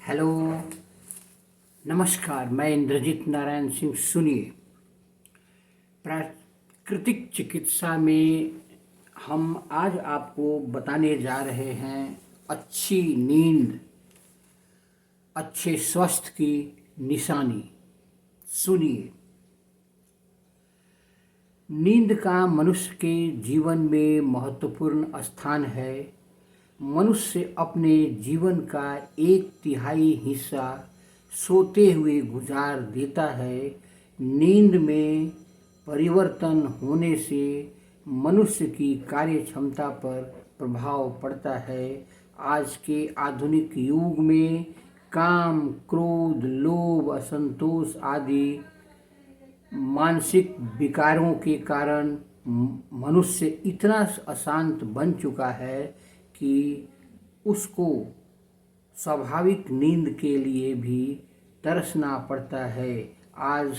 Hello, नमस्कार। मैं इंद्रजीत नारायण सिंह। सुनिए, प्राकृतिक चिकित्सा में हम आज आपको बताने जा रहे हैं अच्छी नींद, अच्छे स्वास्थ्य की निशानी। सुनिए, नींद का मनुष्य के जीवन में महत्वपूर्ण स्थान है। मनुष्य अपने जीवन का 1/3 हिस्सा सोते हुए गुजार देता है। नींद में परिवर्तन होने से मनुष्य की कार्य क्षमता पर प्रभाव पड़ता है। आज के आधुनिक युग में काम, क्रोध, लोभ, असंतोष आदि मानसिक विकारों के कारण मनुष्य इतना अशांत बन चुका है कि उसको स्वाभाविक नींद के लिए भी तरसना पड़ता है। आज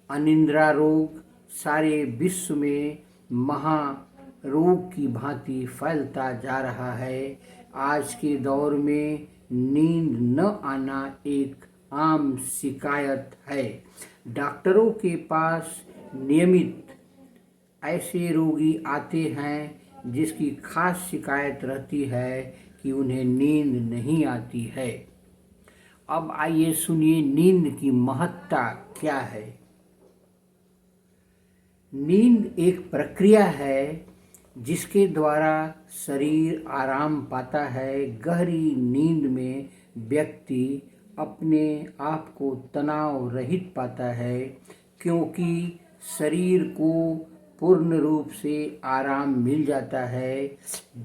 अनिद्रा रोग सारे विश्व में महारोग की भांति फैलता जा रहा है। आज के दौर में नींद न आना एक आम शिकायत है। डॉक्टरों के पास नियमित ऐसे रोगी आते हैं जिसकी खास शिकायत रहती है कि उन्हें नींद नहीं आती है। अब आइए सुनिए नींद की महत्ता क्या है। नींद एक प्रक्रिया है जिसके द्वारा शरीर आराम पाता है। गहरी नींद में व्यक्ति अपने आप को तनाव रहित पाता है, क्योंकि शरीर को पूर्ण रूप से आराम मिल जाता है।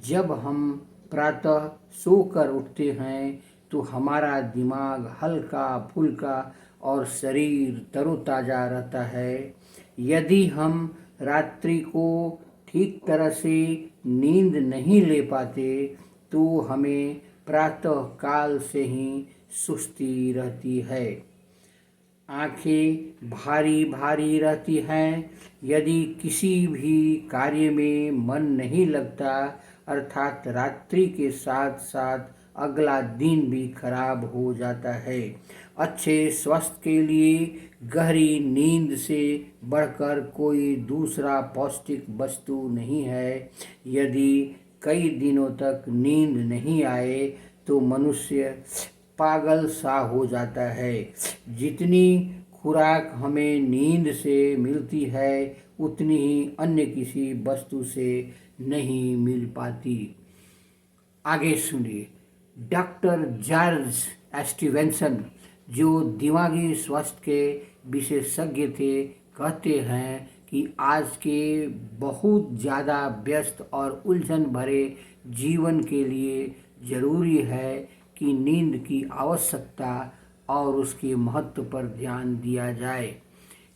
जब हम प्रातः सोकर उठते हैं तो हमारा दिमाग हल्का फुल्का और शरीर तरोताज़ा रहता है। यदि हम रात्रि को ठीक तरह से नींद नहीं ले पाते तो हमें प्रातः काल से ही सुस्ती रहती है। आंखें भारी भारी रहती हैं। यदि किसी भी कार्य में मन नहीं लगता, अर्थात रात्रि के साथ साथ अगला दिन भी खराब हो जाता है। अच्छे स्वास्थ्य के लिए गहरी नींद से बढ़कर कोई दूसरा पौष्टिक वस्तु नहीं है। यदि कई दिनों तक नींद नहीं आए तो मनुष्य पागल सा हो जाता है। जितनी खुराक हमें नींद से मिलती है उतनी ही अन्य किसी वस्तु से नहीं मिल पाती। आगे सुनिए, डॉक्टर जॉर्ज स्टीवेंसन, जो दिमागी स्वास्थ्य के विशेषज्ञ थे, कहते हैं कि आज के बहुत ज़्यादा व्यस्त और उलझन भरे जीवन के लिए ज़रूरी है कि नींद की आवश्यकता और उसके महत्व पर ध्यान दिया जाए।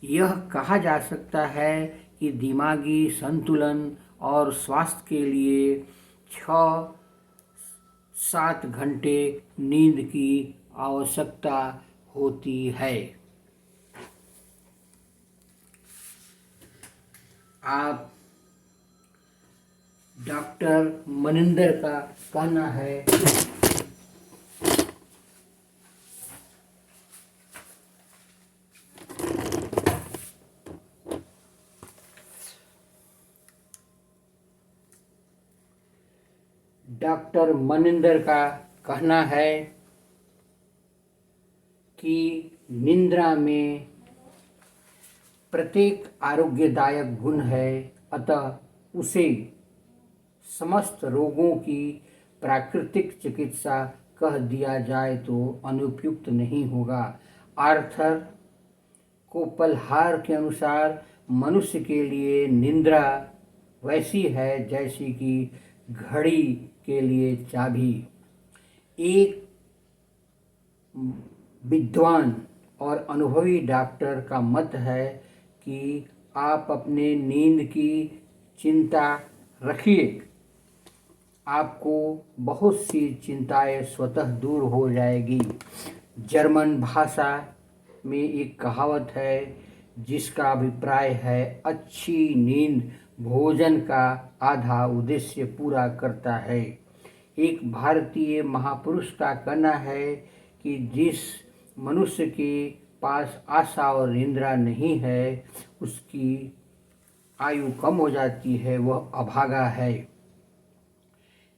यह कहा जा सकता है कि दिमागी संतुलन और स्वास्थ्य के लिए 6-7 घंटे नींद की आवश्यकता होती है। आप डॉक्टर मनिंदर का कहना है डॉक्टर मनिंदर का कहना है कि निद्रा में प्रत्येक आरोग्यदायक गुण है, अतः उसे समस्त रोगों की प्राकृतिक चिकित्सा कह दिया जाए तो अनुपयुक्त नहीं होगा। आर्थर कोपलहार के अनुसार मनुष्य के लिए निद्रा वैसी है जैसी कि घड़ी के लिए चाबी। एक विद्वान और अनुभवी डॉक्टर का मत है कि आप अपने नींद की चिंता रखिए, आपको बहुत सी चिंताएं स्वतः दूर हो जाएगी। जर्मन भाषा में एक कहावत है जिसका अभिप्राय है, अच्छी नींद भोजन का आधा उद्देश्य पूरा करता है। एक भारतीय महापुरुष का कहना है कि जिस मनुष्य के पास आशा और निंद्रा नहीं है उसकी आयु कम हो जाती है, वह अभागा है।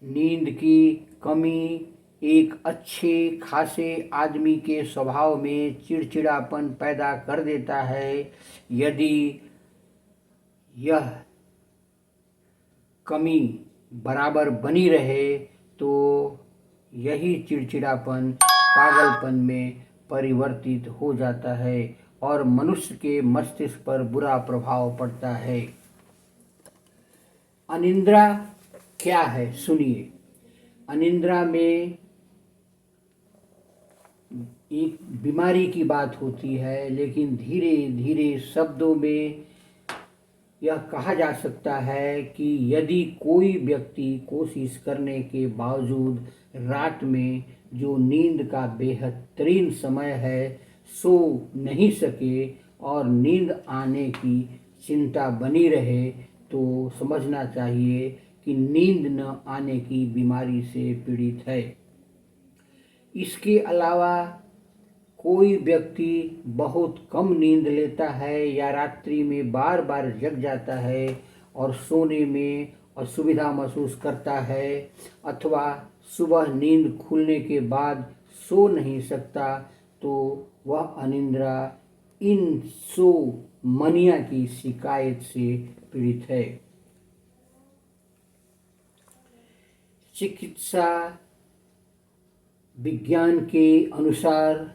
नींद की कमी एक अच्छे खासे आदमी के स्वभाव में चिड़चिड़ापन पैदा कर देता है। यदि यह कमी बराबर बनी रहे तो यही चिड़चिड़ापन पागलपन में परिवर्तित हो जाता है और मनुष्य के मस्तिष्क पर बुरा प्रभाव पड़ता है। अनिद्रा क्या है, सुनिए। अनिद्रा में एक बीमारी की बात होती है, लेकिन धीरे धीरे शब्दों में यह कहा जा सकता है कि यदि कोई व्यक्ति कोशिश करने के बावजूद रात में जो नींद का बेहतरीन समय है सो नहीं सके और नींद आने की चिंता बनी रहे तो समझना चाहिए कि नींद न आने की बीमारी से पीड़ित है। इसके अलावा कोई व्यक्ति बहुत कम नींद लेता है या रात्रि में बार बार जग जाता है और सोने में असुविधा महसूस करता है अथवा सुबह नींद खुलने के बाद सो नहीं सकता तो वह अनिद्रा इंसोमनिया की शिकायत से पीड़ित है। चिकित्सा विज्ञान के अनुसार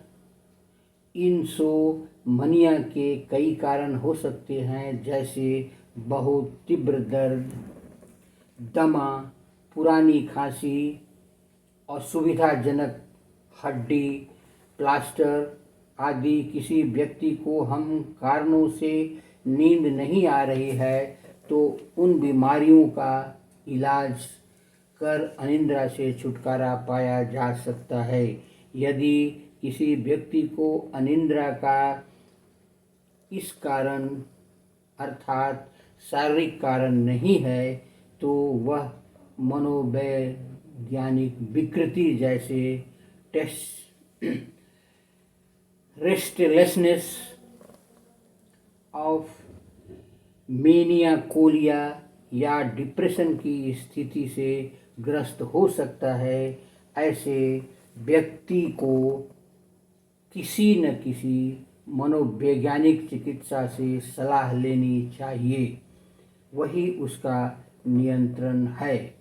इंसोमनिया के कई कारण हो सकते हैं, जैसे बहुत तीव्र दर्द, दमा, पुरानी खांसी, असुविधाजनक हड्डी प्लास्टर आदि। किसी व्यक्ति को हम कारणों से नींद नहीं आ रही है तो उन बीमारियों का इलाज कर अनिद्रा से छुटकारा पाया जा सकता है। यदि किसी व्यक्ति को अनिद्रा का इस कारण अर्थात शारीरिक कारण नहीं है तो वह मनोवैज्ञानिक विकृति जैसे रेस्टलेसनेस ऑफ मेनियाकोलिया या डिप्रेशन की स्थिति से ग्रस्त हो सकता है। ऐसे व्यक्ति को किसी न किसी मनोवैज्ञानिक चिकित्सा से सलाह लेनी चाहिए, वही उसका नियंत्रण है।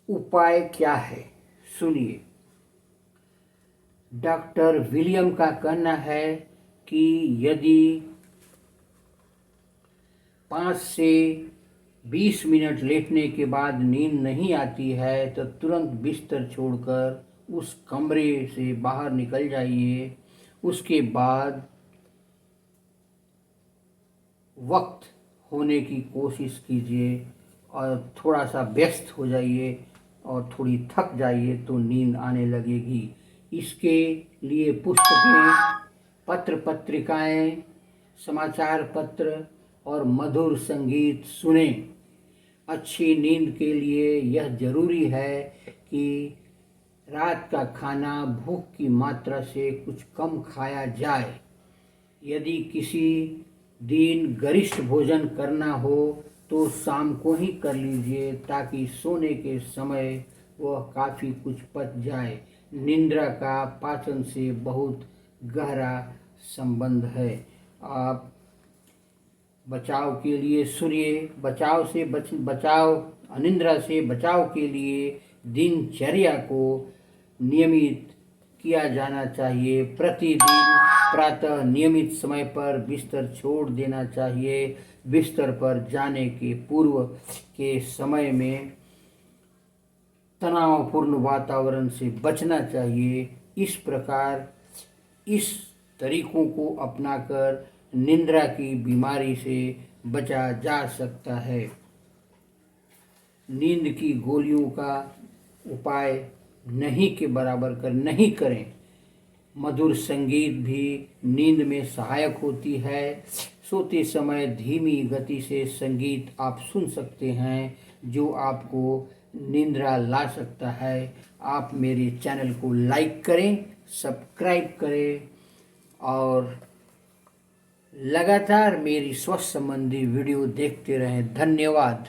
उपाय क्या है, सुनिए। डॉक्टर विलियम का कहना है कि यदि 5 से 20 मिनट लेटने के बाद नींद नहीं आती है तो तुरंत बिस्तर छोड़कर उस कमरे से बाहर निकल जाइए। उसके बाद वक्त होने की कोशिश कीजिए और थोड़ा सा व्यस्त हो जाइए और थोड़ी थक जाइए तो नींद आने लगेगी। इसके लिए पुस्तकें, पत्र पत्रिकाएं, समाचार पत्र और मधुर संगीत सुने। अच्छी नींद के लिए यह जरूरी है कि रात का खाना भूख की मात्रा से कुछ कम खाया जाए। यदि किसी दिन गरिष्ठ भोजन करना हो तो शाम को ही कर लीजिए ताकि सोने के समय वह काफ़ी कुछ पच जाए। निद्रा का पाचन से बहुत गहरा संबंध है। आप बचाव के लिए सुनिए। बचाव अनिद्रा से बचाव के लिए दिनचर्या को नियमित किया जाना चाहिए। प्रतिदिन प्रातः नियमित समय पर बिस्तर छोड़ देना चाहिए। बिस्तर पर जाने के पूर्व के समय में तनावपूर्ण वातावरण से बचना चाहिए। इस प्रकार इस तरीकों को अपनाकर निद्रा की बीमारी से बचा जा सकता है। नींद की गोलियों का उपाय नहीं के बराबर नहीं करें। मधुर संगीत भी नींद में सहायक होती है। सोते समय धीमी गति से संगीत आप सुन सकते हैं जो आपको निंद्रा ला सकता है। आप मेरे चैनल को लाइक करें, सब्सक्राइब करें और लगातार मेरी स्वास्थ्य संबंधी वीडियो देखते रहें। धन्यवाद।